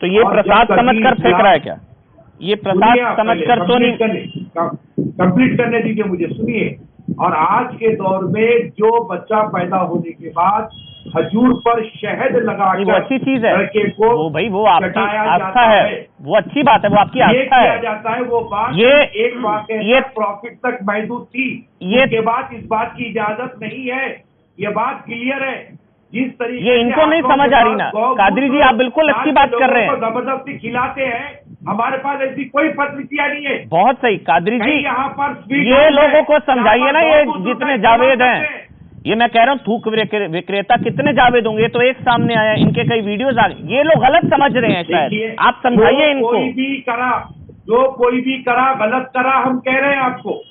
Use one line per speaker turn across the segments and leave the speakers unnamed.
तो ये प्रसाद समझकर फेंक रहा है क्या? ये प्रसाद समझकर तो नहीं।
कंप्लीट करने दीजिए मुझे, सुनिए। और आज के दौर में जो बच्चा पैदा होने के बाद खजूर पर शहद लगा,
वो अच्छी चीज है,
लड़के को
वो भाई वो आपकी आस्था है, वो अच्छी बात है, वो आपकी आस्था है।
जाता है वो बात,
ये
एक बात ये प्रॉफिट तक महदूद थी, इसके बाद इस बात की इजाजत नहीं है। ये बात क्लियर है। जिस तरीके
ये इनको नहीं समझ आ रही ना कादरी जी, आप बिल्कुल अच्छी बात कर रहे हैं।
जबरदस्ती खिलाते हैं, हमारे पास ऐसी कोई पत्रिका नहीं है।
बहुत सही कादरी जी,
यहाँ पर
ये लोगों को समझाइए ना, ये जितने जावेद हैं, ये मैं कह रहा हूँ थूक विक्रेता कितने जावेद होंगे, तो एक सामने आया, इनके कई वीडियोस आ गए, ये लोग गलत समझ रहे हैं शायद, आप समझाइए इनको।
कोई भी करा, जो कोई भी करा गलत करा, हम कह रहे हैं आपको।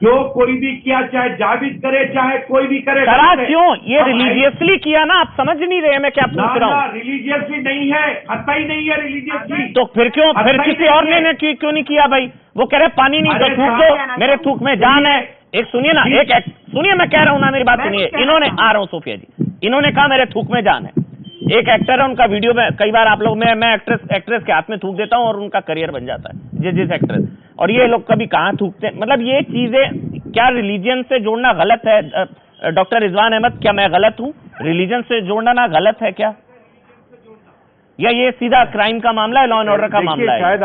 जो कोई भी किया, चाहे जावेद करे चाहे कोई भी करे,
करा क्यों? ये रिलीजियसली किया ना, आप समझ नहीं रहे, मैं क्या पूछ रहा हूँ।
रिलीजियसली नहीं है, कतई नहीं है रिलीजियसली।
तो फिर क्यों, फिर किसी और ने क्यों नहीं किया भाई? वो कह रहे पानी नहीं तो थूक दो, मेरे थूक में जान है। एक सुनिए ना, एक सुनिए, मैं कह रहा हूँ ना, मेरी बात सुनिए। इन्होंने, आ रहा हूँ सोफिया जी, इन्होंने कहा मेरे थूक में जान है। एक एक्टर है, उनका वीडियो में कई बार आप लोग, मैं एक्ट्रेस के हाथ में थूक देता हूँ और उनका करियर बन जाता है, जिस एक्ट्रेस, और ये लोग कभी कहाँ थूकते हैं। मतलब ये चीजें क्या रिलीजन से जोड़ना गलत है? डॉक्टर रिजवान अहमद, क्या मैं गलत हूँ? रिलीजन से जोड़ना ना गलत है क्या, या ये सीधा क्राइम का मामला है, लॉ एंड ऑर्डर का मामला है?
शायद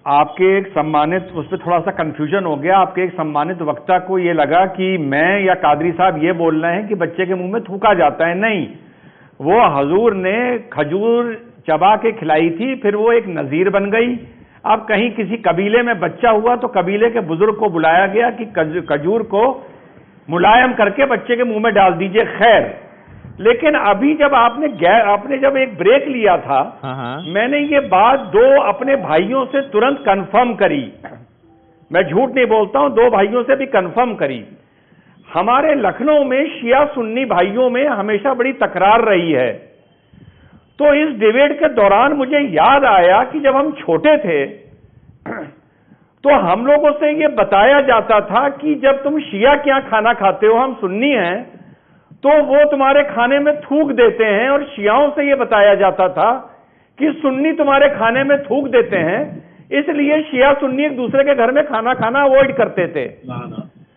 आपके एक सम्मानित, उस पर थोड़ा सा कंफ्यूजन हो गया। आपके एक सम्मानित वक्ता को ये लगा कि मैं या कादरी साहब ये बोल रहे हैं कि बच्चे के मुंह में थूका जाता है। नहीं, वो हजूर ने खजूर चबा के खिलाई थी, फिर वो एक नजीर बन गई। अब कहीं किसी कबीले में बच्चा हुआ तो कबीले के बुजुर्ग को बुलाया गया कि खजूर को मुलायम करके बच्चे के मुंह में डाल दीजिए। खैर, लेकिन अभी जब आपने जब एक ब्रेक लिया था, मैंने ये बात दो अपने भाइयों से तुरंत कंफर्म करी। मैं झूठ नहीं बोलता हूं, दो भाइयों से भी कंफर्म करी। हमारे लखनऊ में शिया सुन्नी भाइयों में हमेशा बड़ी तकरार रही है। तो इस डिबेट के दौरान मुझे याद आया कि जब हम छोटे थे तो हम लोगों से ये बताया जाता था कि जब तुम शिया के यहाँ खाना खाते हो, हम सुन्नी हैं, तो वो तुम्हारे खाने में थूक देते हैं। और शियाओं से ये बताया जाता था कि सुन्नी तुम्हारे खाने में थूक देते हैं, इसलिए शिया सुन्नी एक दूसरे के घर में खाना खाना अवॉइड करते थे।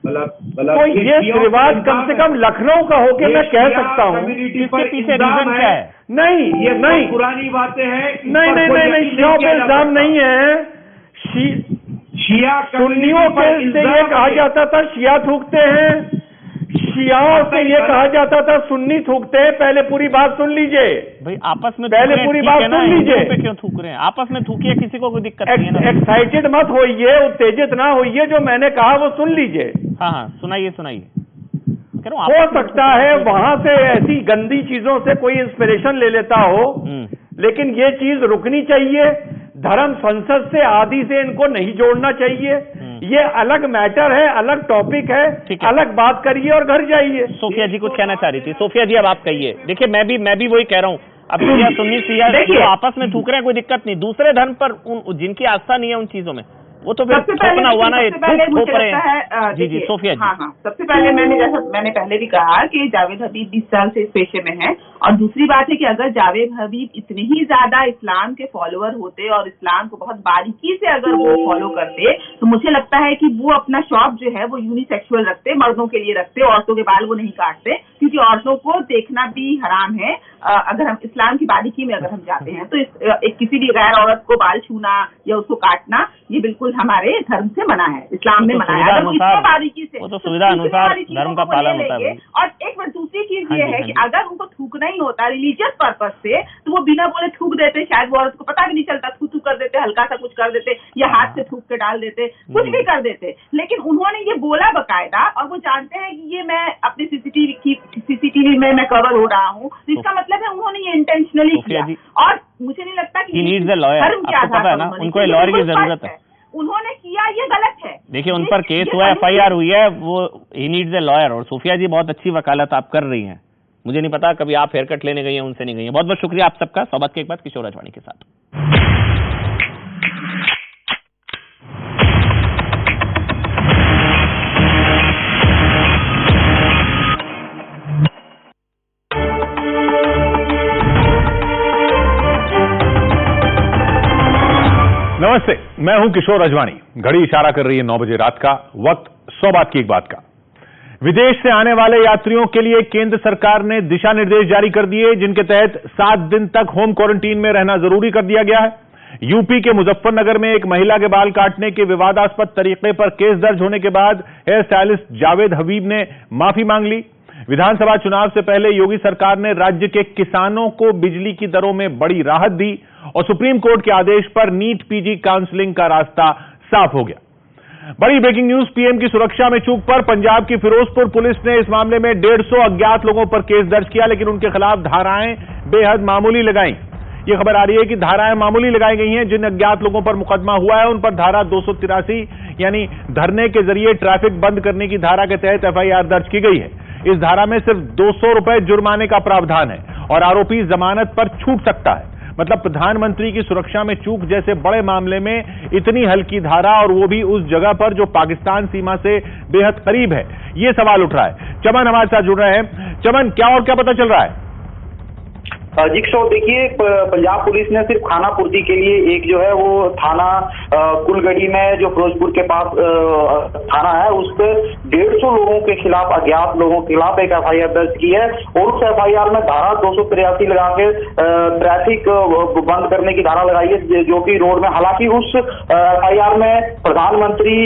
तो ये रिवाज कम से कम लखनऊ का हो के मैं कह सकता हूँ।
इसके पीछे रीजन क्या है?
नहीं, ये नहीं,
पुरानी बातें हैं।
नहीं, शियाओं पे इल्जाम नहीं है।
शिया
सुन्नियों पे ये कहा जाता था शिया थूकते हैं, शियाओं से ये कहा जाता था सुन्नी थूकते हैं। पहले पूरी बात सुन लीजिए
भाई, आपस में
पहले पूरी बात सुन लीजिए।
पे क्यों थूक रहे हैं? आपस में थूकिए, किसी को कोई दिक्कत नहीं है ना।
एक्साइटेड मत होइए, उत्तेजित ना होइए, जो मैंने कहा वो सुन लीजिए।
हाँ, सुनाइए।
हो सकता है वहां से ऐसी गंदी चीजों से कोई इंस्पिरेशन ले लेता हो, लेकिन ये चीज रुकनी चाहिए। धर्म संसद से आदि से इनको नहीं जोड़ना चाहिए। ये अलग मैटर है, अलग टॉपिक है, अलग बात करिए और घर जाइए।
सोफिया जी कुछ कहना चाह रही थी। सोफिया जी अब आप कहिए। देखिए, मैं भी वही कह रहा हूँ। अब शिया सुन्नी जो आपस में थूक रहे हैं, कोई दिक्कत नहीं। दूसरे धर्म पर जिनकी आस्था नहीं है उन चीजों में, वो तो थोपना हुआ ना। जी सोफिया जी।
हाँ, सबसे पहले मैंने पहले भी कहा कि जावेद हबीब 20 साल से इस पेशे में है। और दूसरी बात है कि अगर जावेद हबीब इतने ही ज्यादा इस्लाम के फॉलोअर होते और इस्लाम को बहुत बारीकी से अगर वो फॉलो करते, तो मुझे लगता है कि वो अपना शॉप जो है वो यूनिसेक्सुअल रखते, मर्दों के लिए रखते, औरतों के बाल वो नहीं काटते, क्योंकि औरतों को देखना भी हराम है। अगर हम इस्लाम की बारीकी में अगर हम जाते हैं तो एक किसी भी गैर औरत को बाल छूना या उसको काटना ये बिल्कुल हमारे धर्म से मना है, इस्लाम में मना है। अगर बारीकी से,
वो तो सुविधा अनुसार धर्म का पालन होता है।
और एक दूसरी चीज ये है कि अगर उनको थूकना ही होता रिलीजियस पर्पज से, तो वो बिना बोले थूक देते, शायद वो औरत को पता भी नहीं चलता, थू कर देते, हल्का सा कुछ कर देते, या हाथ से थूक के डाल देते, कुछ भी कर देते। लेकिन उन्होंने ये बोला बकायदा, और वो जानते हैं कि ये मैं अपनी सीसीटीवी में मैं कवर हो रहा हूँ, तो इसका मतलब है उन्होंने ये इंटेंशनली किया। और मुझे नहीं लगता कि
धर्म क्या था, उनको लॉयर की जरूरत है,
उन्होंने किया, ये गलत है।
देखिए, उन पर केस हुआ है, FIR हुई है, वो ही नीड्स ए लॉयर। और सोफिया जी बहुत अच्छी वकालत आप कर रही हैं। मुझे नहीं पता कभी आप हेयर कट लेने गई हैं, उनसे नहीं गई हैं। बहुत बहुत शुक्रिया आप सबका। सौबत के एक बात किशोर राजवानी के साथ।
नमस्ते, मैं हूं किशोर अजवाणी। घड़ी इशारा कर रही है 9 बजे रात का। वक्त 100 बात की एक बात का। विदेश से आने वाले यात्रियों के लिए केंद्र सरकार ने दिशा निर्देश जारी कर दिए, जिनके तहत 7 दिन तक होम क्वारंटीन में रहना जरूरी कर दिया गया है। यूपी के मुजफ्फरनगर में एक महिला के बाल काटने के विवादास्पद तरीके पर केस दर्ज होने के बाद हेयर स्टाइलिस्ट जावेद हबीब ने माफी मांग ली। विधानसभा चुनाव से पहले योगी सरकार ने राज्य के किसानों को बिजली की दरों में बड़ी राहत दी और सुप्रीम कोर्ट के आदेश पर नीट पीजी काउंसलिंग का रास्ता साफ हो गया। बड़ी ब्रेकिंग न्यूज, पीएम की सुरक्षा में चूक पर पंजाब की फिरोजपुर पुलिस ने इस मामले में 150 अज्ञात लोगों पर केस दर्ज किया, लेकिन उनके खिलाफ धाराएं बेहद मामूली लगाई। यह खबर आ रही है कि धाराएं मामूली लगाई गई हैं। जिन अज्ञात लोगों पर मुकदमा हुआ है उन पर धारा 283 यानी धरने के जरिए ट्रैफिक बंद करने की धारा के तहत एफआईआर दर्ज की गई है। इस धारा में सिर्फ 200 रुपए जुर्माने का प्रावधान है और आरोपी जमानत पर छूट सकता है। मतलब प्रधानमंत्री की सुरक्षा में चूक जैसे बड़े मामले में इतनी हल्की धारा, और वो भी उस जगह पर जो पाकिस्तान सीमा से बेहद करीब है, ये सवाल उठ रहा है। चमन हमारे साथ जुड़ रहे हैं। चमन, क्या और क्या पता चल रहा है?
जी किशोर, देखिए, पंजाब पुलिस ने सिर्फ खाना पूर्ति के लिए एक जो है वो थाना कुलगढ़ी में जो फिरोजपुर के पास थाना है, उस पर 150 लोगों के खिलाफ, अज्ञात लोगों के खिलाफ एक एफआईआर दर्ज की है और उस एफआईआर में धारा 283 लगा के ट्रैफिक बंद करने की धारा लगाई है, जो कि रोड में। हालांकि उस एफआईआर में प्रधानमंत्री